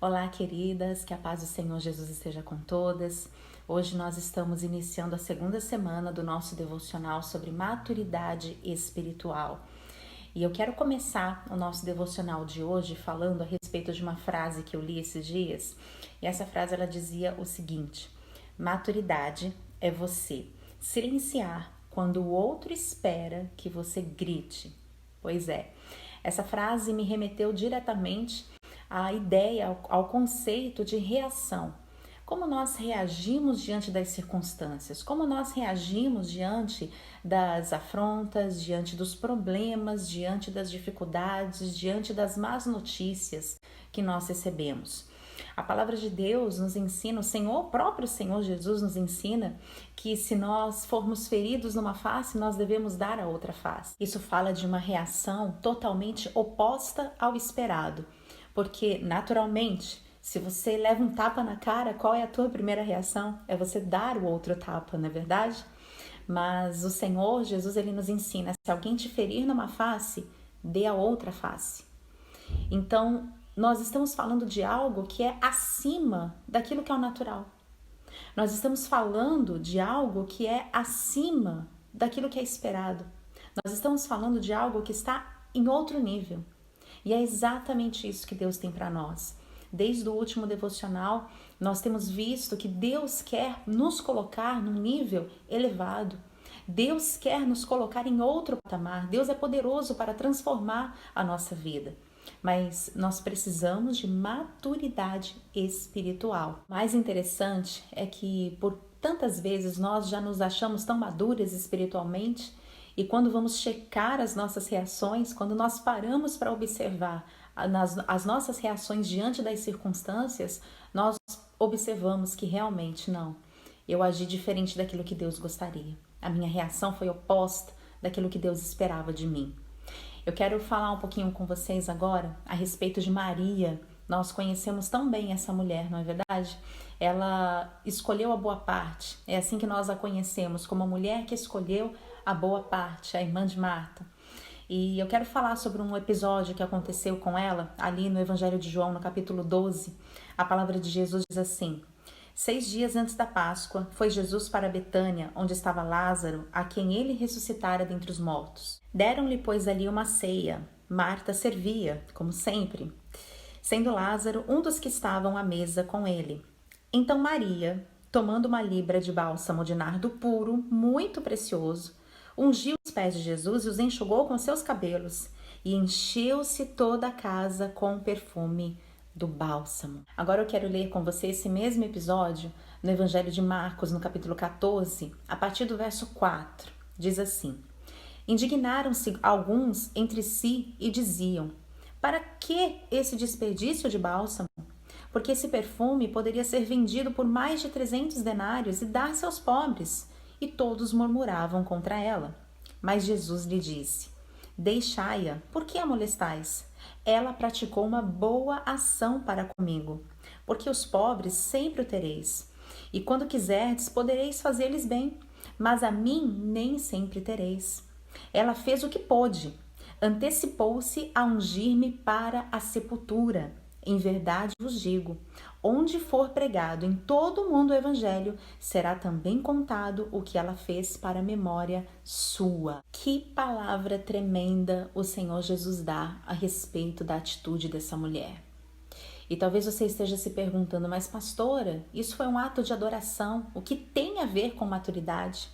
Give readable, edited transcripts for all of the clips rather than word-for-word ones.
Olá, queridas, que a paz do Senhor Jesus esteja com todas. Hoje nós estamos iniciando a segunda semana do nosso devocional sobre maturidade espiritual. E eu quero começar o nosso devocional de hoje falando a respeito de uma frase que eu li esses dias. E essa frase ela dizia o seguinte: maturidade é você silenciar quando o outro espera que você grite. Pois é, essa frase me remeteu diretamente à ideia, ao conceito de reação. Como nós reagimos diante das circunstâncias, como nós reagimos diante das afrontas, diante dos problemas, diante das dificuldades, diante das más notícias que nós recebemos. A palavra de Deus nos ensina, o próprio Senhor Jesus nos ensina que se nós formos feridos numa face, nós devemos dar a outra face. Isso fala de uma reação totalmente oposta ao esperado, porque naturalmente, se você leva um tapa na cara, qual é a tua primeira reação? É você dar o outro tapa, não é verdade? Mas o Senhor Jesus, ele nos ensina, se alguém te ferir numa face, dê a outra face. Então, nós estamos falando de algo que é acima daquilo que é o natural. Nós estamos falando de algo que é acima daquilo que é esperado. Nós estamos falando de algo que está em outro nível. E é exatamente isso que Deus tem para nós. Desde o último devocional, nós temos visto que Deus quer nos colocar num nível elevado. Deus quer nos colocar em outro patamar. Deus é poderoso para transformar a nossa vida. Mas nós precisamos de maturidade espiritual. O mais interessante é que por tantas vezes nós já nos achamos tão maduras espiritualmente e quando vamos checar as nossas reações, quando nós paramos para observar as nossas reações diante das circunstâncias, nós observamos que realmente não. Eu agi diferente daquilo que Deus gostaria. A minha reação foi oposta daquilo que Deus esperava de mim. Eu quero falar um pouquinho com vocês agora a respeito de Maria. Nós conhecemos tão bem essa mulher, não é verdade? Ela escolheu a boa parte. É assim que nós a conhecemos, como a mulher que escolheu a boa parte, a irmã de Marta. E eu quero falar sobre um episódio que aconteceu com ela, ali no Evangelho de João, no capítulo 12. A palavra de Jesus diz assim: 6 dias antes da Páscoa, foi Jesus para Betânia, onde estava Lázaro, a quem ele ressuscitara dentre os mortos. Deram-lhe, pois, ali uma ceia. Marta servia, como sempre, sendo Lázaro um dos que estavam à mesa com ele. Então Maria, tomando uma libra de bálsamo de nardo puro, muito precioso, ungiu os pés de Jesus e os enxugou com seus cabelos, e encheu-se toda a casa com o perfume do bálsamo. Agora eu quero ler com você esse mesmo episódio no Evangelho de Marcos, no capítulo 14, a partir do verso 4. Diz assim: indignaram-se alguns entre si e diziam: para que esse desperdício de bálsamo? Porque esse perfume poderia ser vendido por mais de 300 denários e dar-se aos pobres. E todos murmuravam contra ela. Mas Jesus lhe disse: deixai-a, por que a molestais? Ela praticou uma boa ação para comigo, porque os pobres sempre o tereis, e quando quiserdes podereis fazer-lhes bem, mas a mim nem sempre tereis. Ela fez o que pôde, antecipou-se a ungir-me para a sepultura. Em verdade vos digo, onde for pregado em todo o mundo o evangelho, será também contado o que ela fez para a memória sua. Que palavra tremenda o Senhor Jesus dá a respeito da atitude dessa mulher. E talvez você esteja se perguntando: mas pastora, isso foi um ato de adoração, o que tem a ver com maturidade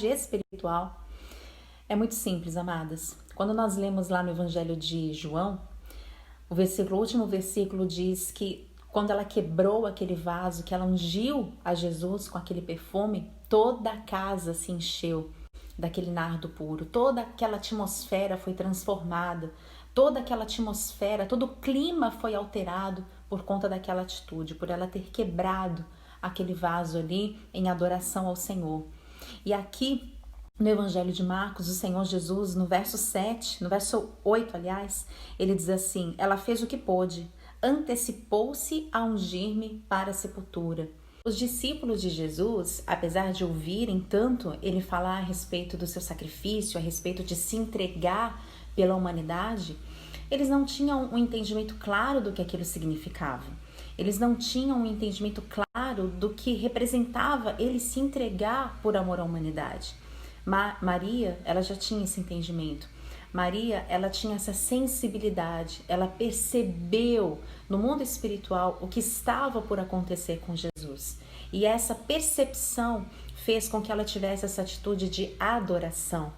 espiritual? É muito simples, amadas. Quando nós lemos lá no Evangelho de João, o último versículo diz que quando ela quebrou aquele vaso, que ela ungiu a Jesus com aquele perfume, toda a casa se encheu daquele nardo puro, toda aquela atmosfera foi transformada, toda aquela atmosfera, todo o clima foi alterado por conta daquela atitude, por ela ter quebrado aquele vaso ali em adoração ao Senhor. E aqui no Evangelho de Marcos, o Senhor Jesus, no verso 8, ele diz assim: ela fez o que pôde, antecipou-se a ungir-me para a sepultura. Os discípulos de Jesus, apesar de ouvirem tanto ele falar a respeito do seu sacrifício, a respeito de se entregar pela humanidade, eles não tinham um entendimento claro do que aquilo significava. Eles não tinham um entendimento claro do que representava ele se entregar por amor à humanidade. Maria, ela já tinha esse entendimento. Maria, ela tinha essa sensibilidade, ela percebeu no mundo espiritual o que estava por acontecer com Jesus. E essa percepção fez com que ela tivesse essa atitude de adoração.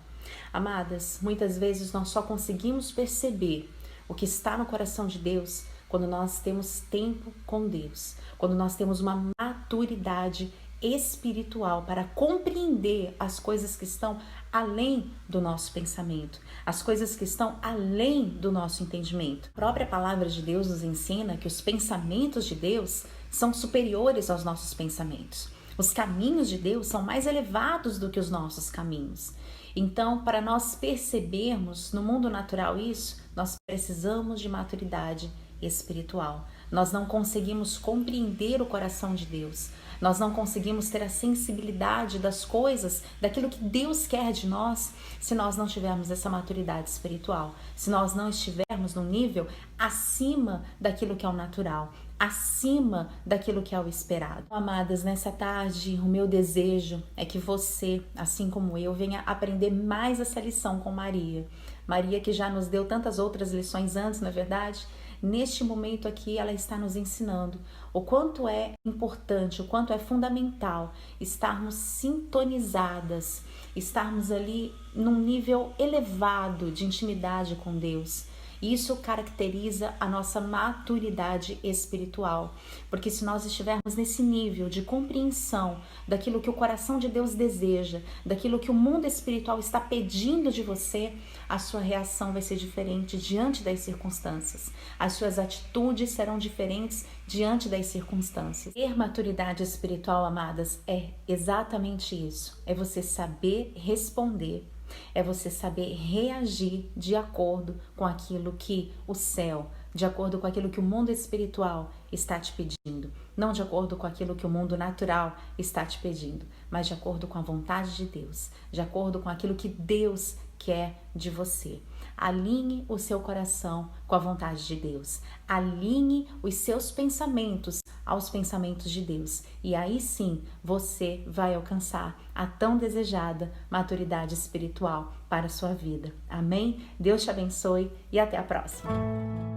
Amadas, muitas vezes nós só conseguimos perceber o que está no coração de Deus quando nós temos tempo com Deus, quando nós temos uma maturidade espiritual para compreender as coisas que estão além do nosso pensamento, as coisas que estão além do nosso entendimento. A própria palavra de Deus nos ensina que os pensamentos de Deus são superiores aos nossos pensamentos. Os caminhos de Deus são mais elevados do que os nossos caminhos. Então, para nós percebermos no mundo natural isso, nós precisamos de maturidade espiritual. Nós não conseguimos compreender o coração de Deus. Nós não conseguimos ter a sensibilidade das coisas, daquilo que Deus quer de nós, se nós não tivermos essa maturidade espiritual, se nós não estivermos num nível acima daquilo que é o natural, acima daquilo que é o esperado. Amadas, nessa tarde, o meu desejo é que você, assim como eu, venha aprender mais essa lição com Maria. Maria, que já nos deu tantas outras lições antes, não é verdade? Neste momento aqui, ela está nos ensinando o quanto é importante, o quanto é fundamental estarmos sintonizadas, estarmos ali num nível elevado de intimidade com Deus. Isso caracteriza a nossa maturidade espiritual, porque se nós estivermos nesse nível de compreensão daquilo que o coração de Deus deseja, daquilo que o mundo espiritual está pedindo de você, a sua reação vai ser diferente diante das circunstâncias. As suas atitudes serão diferentes diante das circunstâncias. Ter maturidade espiritual, amadas, é exatamente isso. É você saber responder. É você saber reagir de acordo com aquilo que o céu, de acordo com aquilo que o mundo espiritual está te pedindo. Não de acordo com aquilo que o mundo natural está te pedindo, mas de acordo com a vontade de Deus, de acordo com aquilo que Deus quer de você. Alinhe o seu coração com a vontade de Deus. Alinhe os seus pensamentos aos pensamentos de Deus. E aí sim, você vai alcançar a tão desejada maturidade espiritual para a sua vida. Amém? Deus te abençoe e até a próxima.